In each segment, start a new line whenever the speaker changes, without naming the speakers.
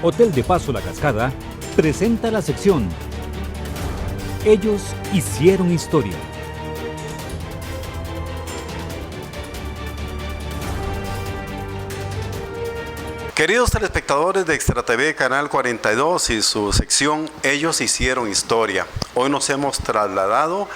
Hotel de Paso La Cascada presenta la sección Ellos hicieron historia.
Queridos telespectadores de Extra TV Canal 42 y su sección Ellos hicieron historia. Hoy nos hemos trasladado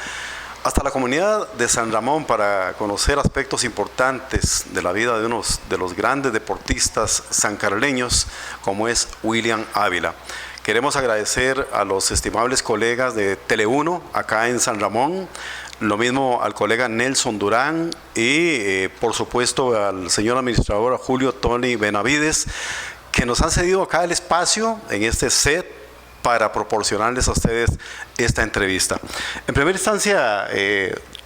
hasta la comunidad de San Ramón para conocer aspectos importantes de la vida de uno de los grandes deportistas sancarleños como es William Ávila. Queremos agradecer a los estimables colegas de Tele1 acá en San Ramón, lo mismo al colega Nelson Durán y por supuesto al señor administrador Julio Tony Benavides, que nos han cedido acá el espacio en este set para proporcionarles a ustedes esta entrevista. En primera instancia,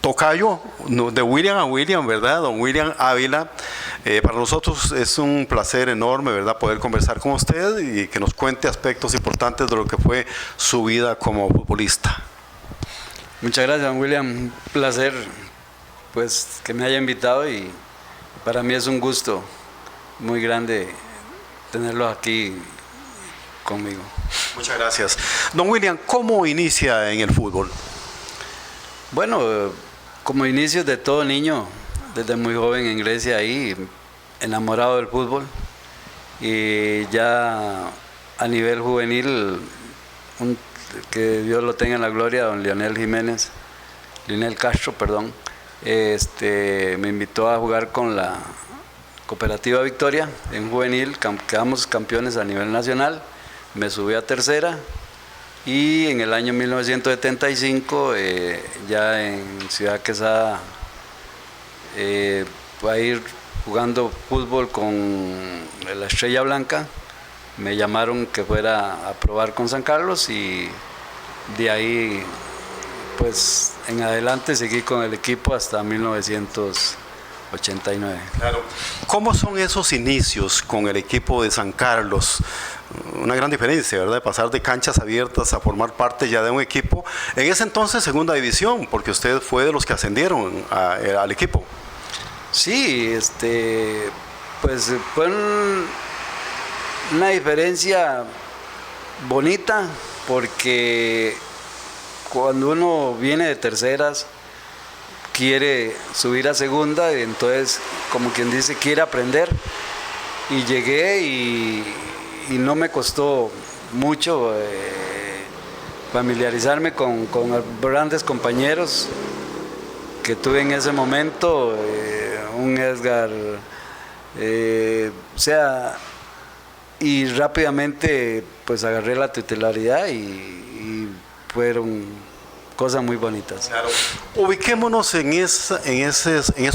tocayo, de William a William, ¿verdad? Don William Ávila, para nosotros es un placer enorme, ¿verdad?, poder conversar con usted y que nos cuente aspectos importantes de lo que fue su vida como futbolista.
Muchas gracias, don William. Un placer, pues, que me haya invitado y para mí es un gusto muy grande tenerlo aquí conmigo.
Muchas gracias. Don William, ¿cómo inicia en el fútbol?
Bueno, como inicio de todo niño, desde muy joven en Grecia, ahí enamorado del fútbol, y ya a nivel juvenil, que Dios lo tenga en la gloria, don Lionel Castro, me invitó a jugar con la Cooperativa Victoria en juvenil, quedamos campeones a nivel nacional, me subí a tercera y en el año 1975 ya en Ciudad Quesada a ir jugando fútbol con la Estrella Blanca, me llamaron que fuera a probar con San Carlos y de ahí pues en adelante seguí con el equipo hasta 1989.
Claro. ¿Cómo son esos inicios con el equipo de San Carlos? Una gran diferencia, ¿verdad?, de pasar de canchas abiertas a formar parte ya de un equipo, en ese entonces segunda división, porque usted fue de los que ascendieron al equipo.
Sí, pues fue una diferencia bonita, porque cuando uno viene de terceras quiere subir a segunda y entonces, como quien dice, quiere aprender, y llegué y no me costó mucho familiarizarme con grandes compañeros que tuve en ese momento, un Edgar, y rápidamente pues agarré la titularidad y fueron cosas muy bonitas.
Claro. Ubiquémonos en esos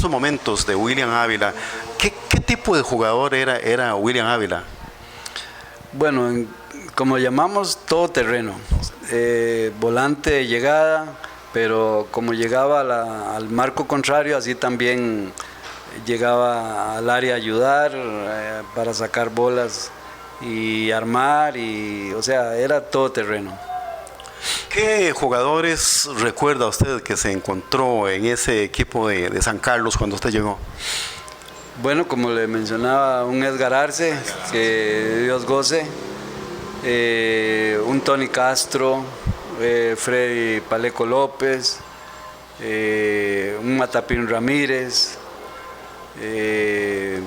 momentos de William Ávila. ¿Qué tipo de jugador era William Ávila?
Bueno, como llamamos, todo terreno, volante de llegada, pero como llegaba al marco contrario, así también llegaba al área a ayudar para sacar bolas y armar, o sea, era todo terreno.
¿Qué jugadores recuerda usted que se encontró en ese equipo de San Carlos cuando usted llegó?
Bueno, como le mencionaba, un Edgar Arce, que Dios goce, un Tony Castro, Freddy Paleco López, un Matapín Ramírez, de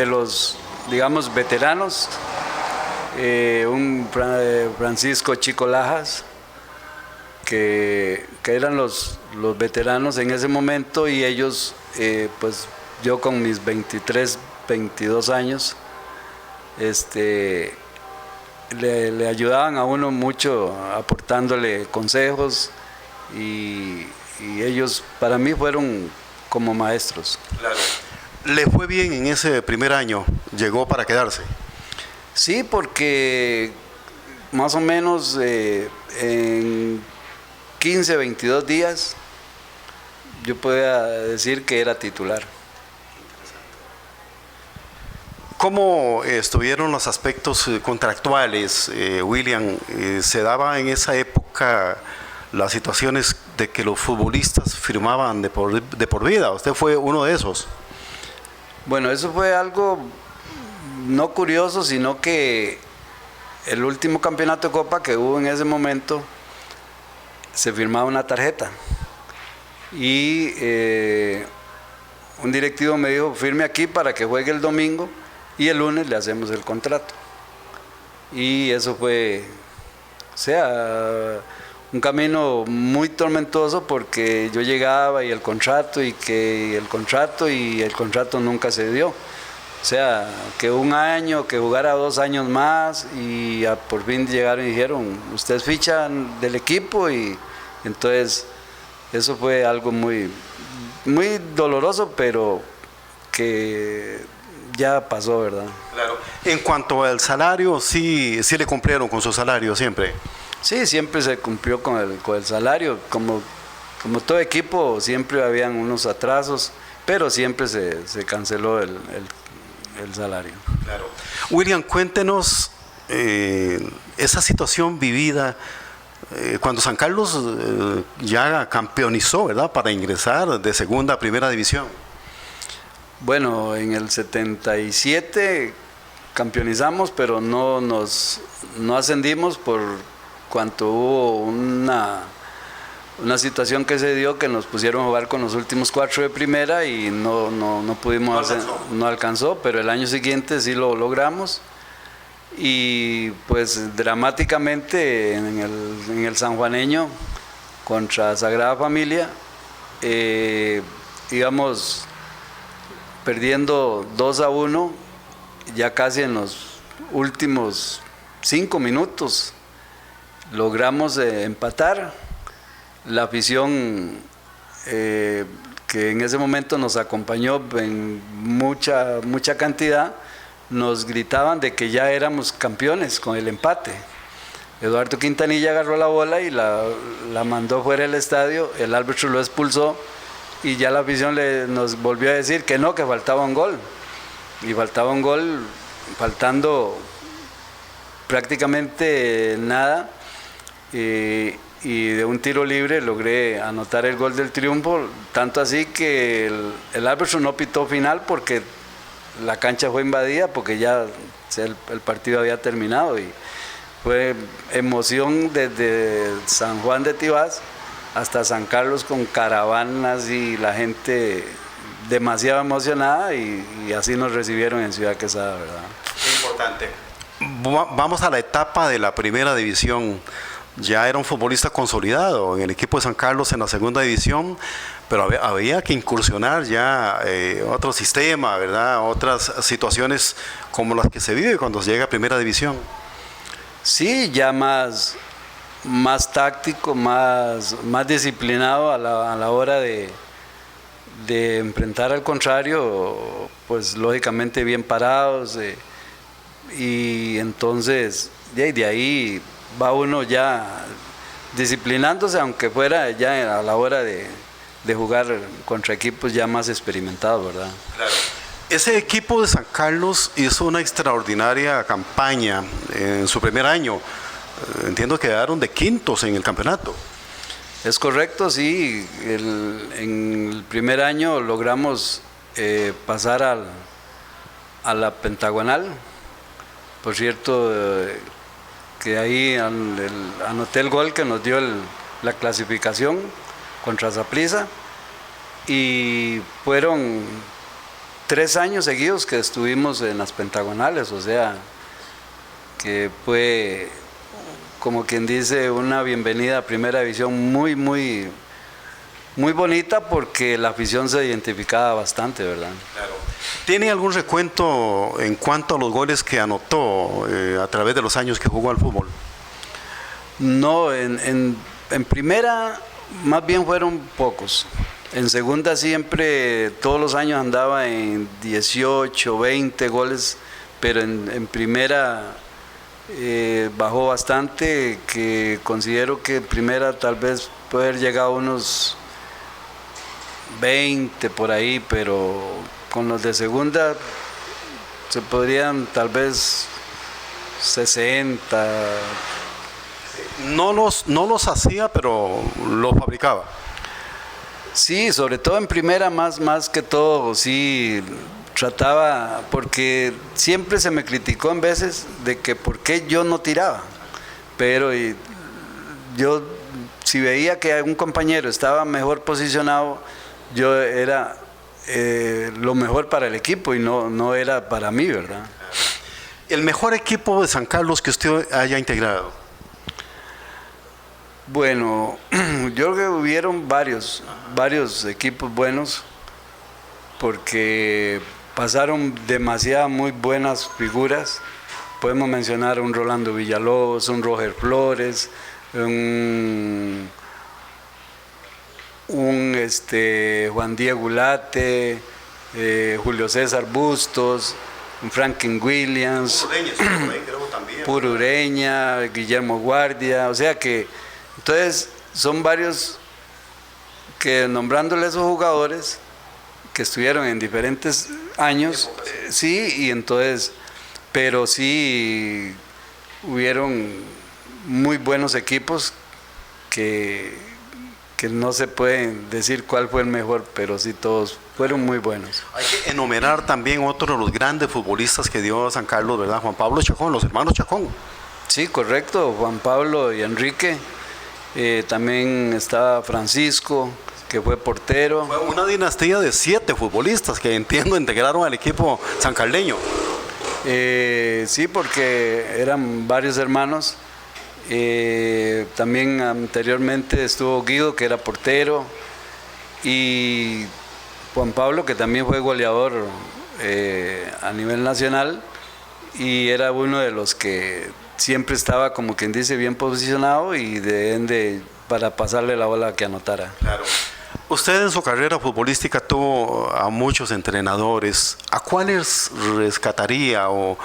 los, digamos, veteranos, un Francisco Chico Lajas, que eran los veteranos en ese momento, y ellos, pues yo con mis 23, 22 años, le ayudaban a uno mucho, aportándole consejos, y ellos para mí fueron como maestros.
Claro. ¿Le fue bien en ese primer año? ¿Llegó para quedarse?
Sí, porque más o menos en 15, 22 días yo podía decir que era titular.
¿Cómo estuvieron los aspectos contractuales, William? ¿Se daba en esa época las situaciones de que los futbolistas firmaban de por vida? ¿Usted fue uno de esos?
Bueno, eso fue algo no curioso, sino que el último campeonato de Copa que hubo en ese momento, se firmaba una tarjeta y un directivo me dijo, firme aquí para que juegue el domingo y el lunes le hacemos el contrato. Y eso fue, o sea, un camino muy tormentoso porque yo llegaba y el contrato nunca se dio. O sea, que un año, que jugara 2 años más y por fin llegaron y dijeron, ustedes fichan del equipo, y entonces eso fue algo muy, muy doloroso, pero que ya pasó, ¿verdad?
Claro. En cuanto al salario, sí le cumplieron con su salario siempre.
Sí, siempre se cumplió con el salario. Como todo equipo, siempre habían unos atrasos, pero siempre se canceló el salario.
Claro. William, cuéntenos esa situación vivida cuando San Carlos ya campeonizó, ¿verdad?, para ingresar de segunda a primera división.
Bueno, en el 77 campeonizamos, pero no ascendimos por cuanto hubo una situación que se dio que nos pusieron a jugar con los últimos 4 de primera y no pudimos, no alcanzó, pero el año siguiente sí lo logramos. Y pues dramáticamente en el sanjuaneño contra Sagrada Familia íbamos perdiendo 2-1 ya casi en los últimos 5 minutos logramos empatar. La afición que en ese momento nos acompañó en mucha cantidad, nos gritaban de que ya éramos campeones con el empate. Eduardo Quintanilla agarró la bola y la mandó fuera del estadio, el árbitro lo expulsó y ya la afición nos volvió a decir que no, que faltaba un gol. Y faltaba un gol, faltando prácticamente nada, y de un tiro libre logré anotar el gol del triunfo, tanto así que el árbitro no pitó final porque la cancha fue invadida, porque ya el partido había terminado, y fue emoción desde San Juan de Tibás hasta San Carlos con caravanas y la gente demasiado emocionada, y así nos recibieron en Ciudad Quesada, ¿verdad?
Importante. Vamos a la etapa de la primera división. Ya era un futbolista consolidado en el equipo de San Carlos en la segunda división, pero había que incursionar ya otro sistema, ¿verdad? Otras situaciones como las que se vive cuando se llega a primera división.
Sí, ya más táctico, más disciplinado a la hora de enfrentar al contrario, pues lógicamente bien parados, y entonces de ahí va uno ya disciplinándose, aunque fuera ya a la hora de jugar contra equipos ya más experimentados, ¿verdad?
Claro. Ese equipo de San Carlos hizo una extraordinaria campaña en su primer año. Entiendo que quedaron de quintos en el campeonato.
Es correcto, sí. En el primer año logramos pasar a la pentagonal. Por cierto, que ahí anoté el gol que nos dio la clasificación contra Saprissa, y fueron 3 años seguidos que estuvimos en las pentagonales, o sea, que fue, como quien dice, una bienvenida a primera división muy bonita, porque la afición se identificaba bastante, ¿verdad?
Claro. ¿Tiene algún recuento en cuanto a los goles que anotó a través de los años que jugó al fútbol?
No, en primera más bien fueron pocos. En segunda siempre, todos los años andaba en 18, 20 goles, pero en primera bajó bastante, que considero que en primera tal vez puede haber llegado a unos 20 por ahí, pero con los de segunda se podrían tal vez 60.
No los hacía, pero los fabricaba.
Sí, sobre todo en primera, más que todo, sí, trataba, porque siempre se me criticó en veces de que por qué yo no tiraba, pero yo si veía que algún compañero estaba mejor posicionado, yo era lo mejor para el equipo y no era para mí, ¿verdad?
¿El mejor equipo de San Carlos que usted haya integrado?
Bueno, yo creo que hubieron varios equipos buenos, porque pasaron demasiadas muy buenas figuras. Podemos mencionar un Rolando Villalobos, un Roger Flores, un Juan Diego Ulate, Julio César Bustos, un Franklin Williams, Puro Ureña, Guillermo Guardia, o sea que entonces son varios que, nombrándole esos jugadores que estuvieron en diferentes años, sí, y entonces, pero sí hubieron muy buenos equipos que no se pueden decir cuál fue el mejor, pero sí todos fueron muy buenos.
Hay que enumerar también otro de los grandes futbolistas que dio San Carlos, ¿verdad? Juan Pablo Chacón, los hermanos Chacón.
Sí, correcto, Juan Pablo y Enrique. También estaba Francisco, que fue portero.
Fue una dinastía de 7 futbolistas que entiendo integraron al equipo sancarleño.
Sí, porque eran varios hermanos. También anteriormente estuvo Guido, que era portero, y Juan Pablo, que también fue goleador a nivel nacional, y era uno de los que siempre estaba, como quien dice, bien posicionado y para pasarle la bola que anotara.
Claro. Usted en su carrera futbolística tuvo a muchos entrenadores. ¿A cuáles rescataría o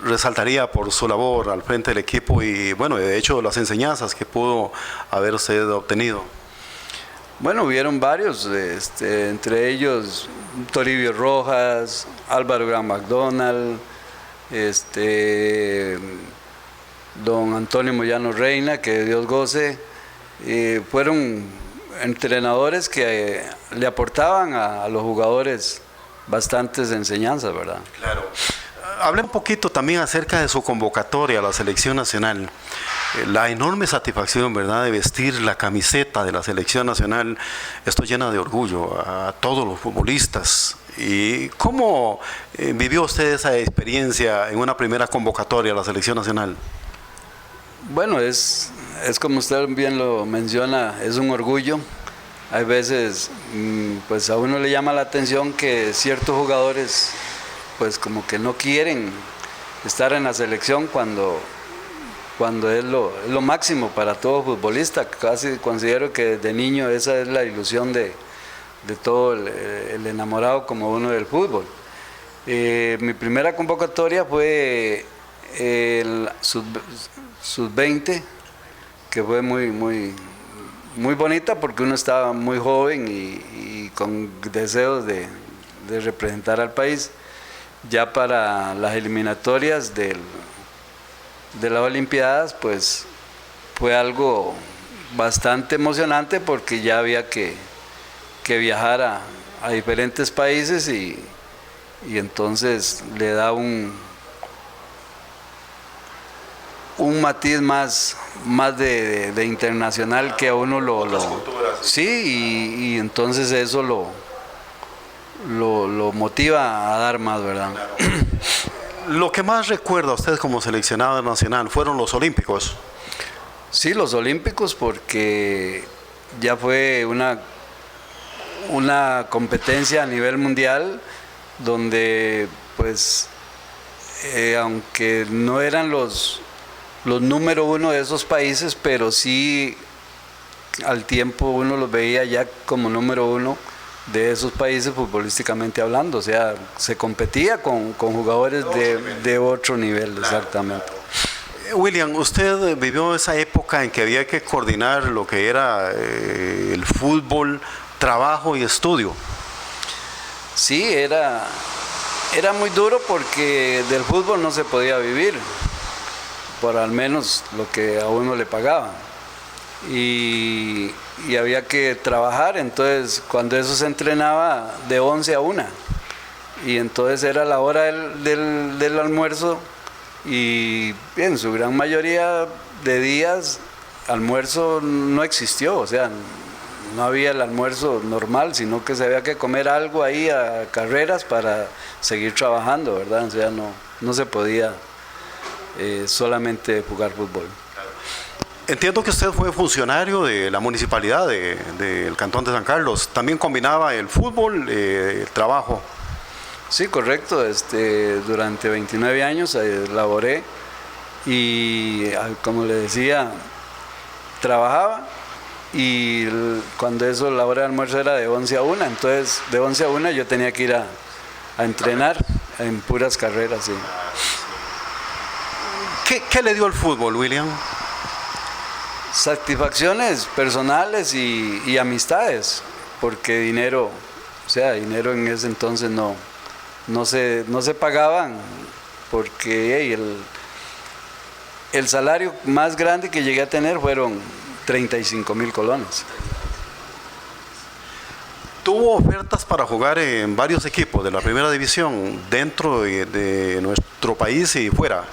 resaltaría por su labor al frente del equipo y, bueno, de hecho, las enseñanzas que pudo haber usted obtenido?
Bueno, hubieron varios, entre ellos Toribio Rojas, Álvaro Gran McDonald, don Antonio Moyano Reina, que Dios goce. Fueron entrenadores que le aportaban a los jugadores bastantes enseñanzas, ¿verdad?
Claro. Hable un poquito también acerca de su convocatoria a la selección nacional. La enorme satisfacción, ¿verdad?, de vestir la camiseta de la selección nacional. Esto llena de orgullo a todos los futbolistas. ¿Y cómo vivió usted esa experiencia en una primera convocatoria a la selección nacional?
Bueno, es como usted bien lo menciona, es un orgullo. Hay veces, pues a uno le llama la atención que ciertos jugadores, pues como que no quieren estar en la selección cuando es lo máximo para todo futbolista. Casi considero que desde niño esa es la ilusión de todo el enamorado como uno del fútbol. Mi primera convocatoria fue el sub-20, que fue muy bonita porque uno estaba muy joven y con deseos de representar al país. Ya para las eliminatorias de las Olimpiadas, pues fue algo bastante emocionante porque ya había que viajar a diferentes países y entonces le da un matiz más de internacional que a uno sí, y entonces eso lo motiva a dar más, ¿verdad?
Claro. Lo que más recuerda a usted como seleccionado nacional fueron los Olímpicos.
Sí, los Olímpicos, porque ya fue una competencia a nivel mundial donde, pues, aunque no eran los número uno de esos países, pero sí al tiempo uno los veía ya como número uno de esos países futbolísticamente hablando. O sea, se competía con jugadores de otro nivel, exactamente.
William, usted vivió esa época en que había que coordinar lo que era el fútbol, trabajo y estudio.
Sí, era muy duro porque del fútbol no se podía vivir, por al menos lo que a uno le pagaban. Y había que trabajar, entonces cuando eso se entrenaba de 11 a 1 y entonces era la hora del almuerzo y en su gran mayoría de días almuerzo no existió, o sea, no había el almuerzo normal, sino que se había que comer algo ahí a carreras para seguir trabajando, ¿verdad? O sea, no se podía solamente jugar fútbol.
Entiendo que usted fue funcionario de la municipalidad del Cantón de San Carlos. ¿También combinaba el fútbol, el trabajo?
Sí, correcto. Durante 29 años laboré y, como le decía, trabajaba y cuando eso la hora de almuerzo era de 11 a 1, entonces de 11 a 1 yo tenía que ir a entrenar en puras carreras. Sí.
¿Qué le dio el fútbol, William?
Satisfacciones personales y amistades, porque dinero, o sea, dinero en ese entonces no se pagaban, porque hey, el salario más grande que llegué a tener fueron 35,000 colones.
Tuvo ofertas para jugar en varios equipos de la primera división dentro de nuestro país y fuera.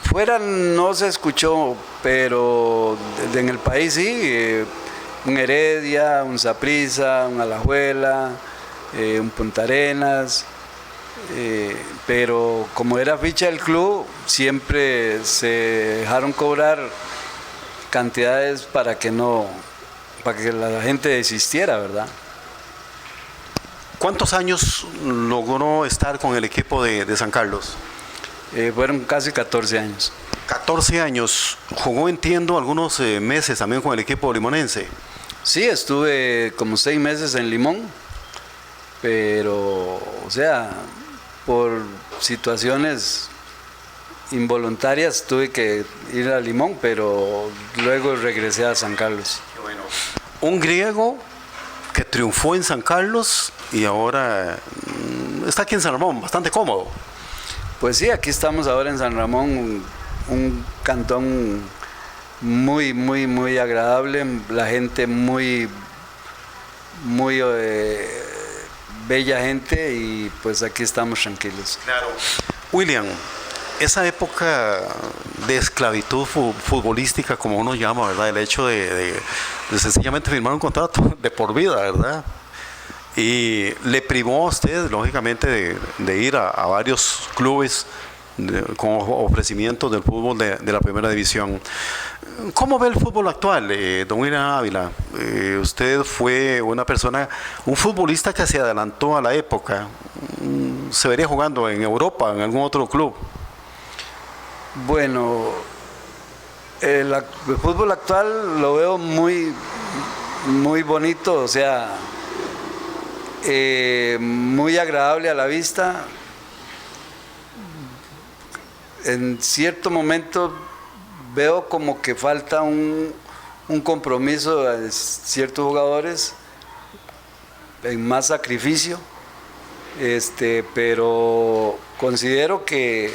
Fuera no se escuchó, pero en el país sí, un Heredia, un Saprissa, un Alajuela, un Punta Arenas, pero como era ficha del club, siempre se dejaron cobrar cantidades para que la gente desistiera, ¿verdad?
¿Cuántos años logró estar con el equipo de San Carlos?
Fueron casi 14 años.
14 años. Jugó, entiendo, algunos meses también con el equipo limonense.
Sí, estuve como 6 meses en Limón, pero, o sea, por situaciones involuntarias tuve que ir a Limón, pero luego regresé a San Carlos.
Qué bueno. Un griego que triunfó en San Carlos y ahora está aquí en San Ramón, bastante cómodo.
Pues sí, aquí estamos ahora en San Ramón, un cantón muy, muy, muy agradable, la gente muy bella gente y pues aquí estamos tranquilos.
Claro. William, esa época de esclavitud futbolística, como uno llama, ¿verdad? El hecho de sencillamente firmar un contrato de por vida, ¿verdad? Y le privó a usted, lógicamente, de ir a varios clubes con ofrecimientos del fútbol de la primera división. ¿Cómo ve el fútbol actual, don William Ávila? Usted fue un futbolista que se adelantó a la época. ¿Se vería jugando en Europa, en algún otro club?
Bueno, el fútbol actual lo veo muy, muy bonito, o sea, muy agradable a la vista. En cierto momento veo como que falta un compromiso de ciertos jugadores, en más sacrificio, pero considero que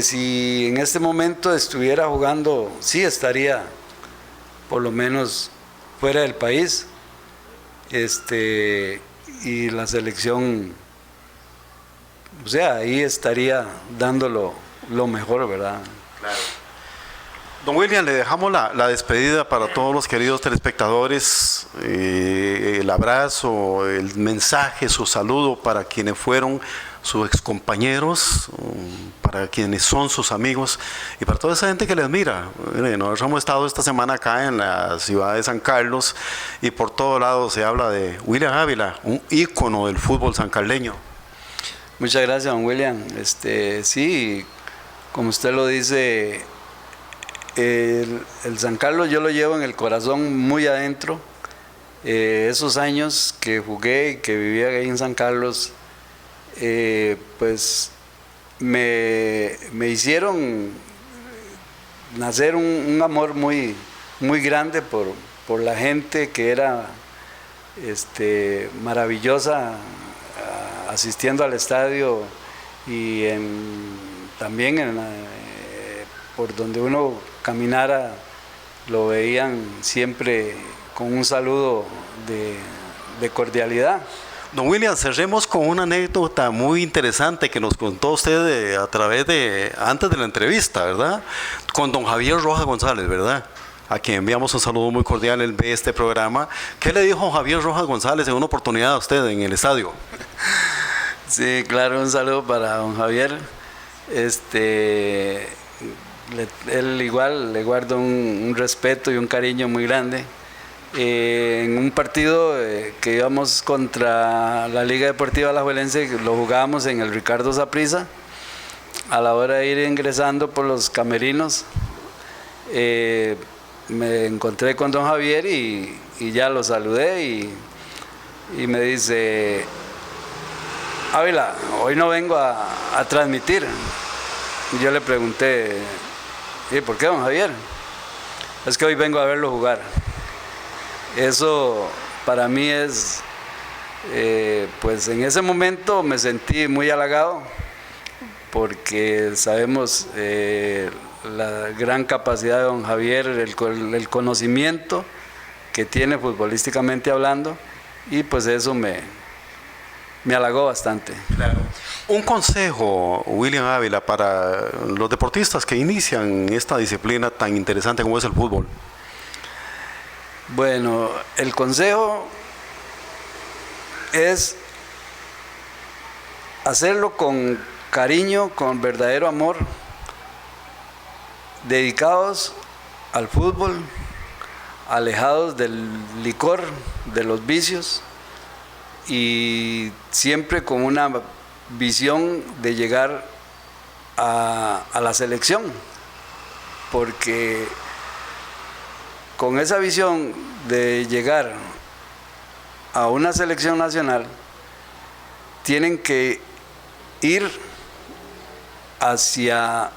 si en este momento estuviera jugando, sí estaría por lo menos fuera del país, y la selección, o sea, ahí estaría dándolo lo mejor, ¿verdad?
Claro. Don William, le dejamos la despedida para todos los queridos telespectadores, el abrazo, el mensaje, su saludo para quienes fueron sus excompañeros, para quienes son sus amigos y para toda esa gente que les admira. Nosotros hemos estado esta semana acá en la ciudad de San Carlos y por todos lados se habla de William Ávila, un ícono del fútbol sancarleño.
Muchas gracias, don William. Sí, como usted lo dice, el San Carlos yo lo llevo en el corazón muy adentro. Esos años que jugué y que vivía ahí en San Carlos, pues me hicieron nacer un amor muy, muy grande por la gente que era maravillosa, asistiendo al estadio y también por donde uno caminara lo veían siempre con un saludo de cordialidad.
Don William, cerremos con una anécdota muy interesante que nos contó usted a través de, antes de la entrevista, ¿verdad? Con don Javier Rojas González, ¿verdad? A quien enviamos un saludo muy cordial, él ve este programa. ¿Qué le dijo Javier Rojas González en una oportunidad a usted en el estadio?
Sí, claro, un saludo para don Javier. Él igual le guardo un respeto y un cariño muy grande. En un partido que íbamos contra la Liga Deportiva Alajuelense, lo jugábamos en el Ricardo Saprissa. A la hora de ir ingresando por los camerinos, me encontré con don Javier y ya lo saludé y me dice: Ávila, hoy no vengo a transmitir. Y yo le pregunté: ¿y por qué, don Javier? Es que hoy vengo a verlo jugar. Eso para mí es, pues en ese momento me sentí muy halagado, porque sabemos la gran capacidad de don Javier, el conocimiento que tiene futbolísticamente hablando, y pues eso me halagó bastante.
Claro. Un consejo, William Ávila, para los deportistas que inician esta disciplina tan interesante como es el fútbol.
Bueno, el consejo es hacerlo con cariño, con verdadero amor, dedicados al fútbol, alejados del licor, de los vicios, y siempre con una visión de llegar a la selección, porque con esa visión de llegar a una selección nacional, tienen que ir hacia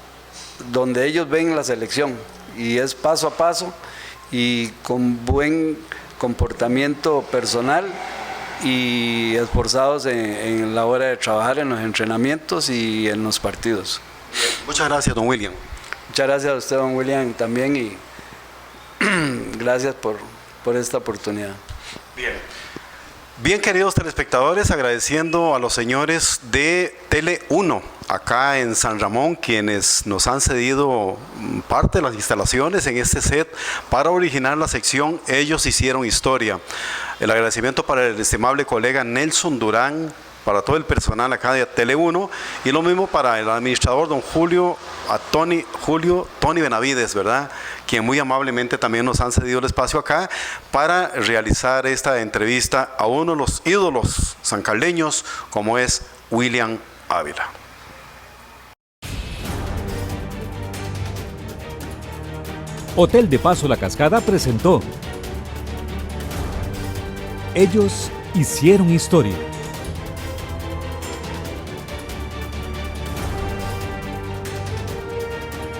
donde ellos ven la selección, y es paso a paso y con buen comportamiento personal y esforzados en la hora de trabajar en los entrenamientos y en los partidos.
Muchas gracias, don William.
Muchas gracias a usted, don William, también, y gracias por esta oportunidad.
Bien, queridos telespectadores, agradeciendo a los señores de Tele 1 acá en San Ramón, quienes nos han cedido parte de las instalaciones en este set para originar la sección Ellos Hicieron Historia. El agradecimiento para el estimable colega Nelson Durán, para todo el personal acá de Tele 1, y lo mismo para el administrador don Tony Benavides, ¿verdad?, quien muy amablemente también nos han cedido el espacio acá para realizar esta entrevista a uno de los ídolos sancarleños, como es William Ávila.
Hotel de Paso La Cascada presentó Ellos Hicieron Historia.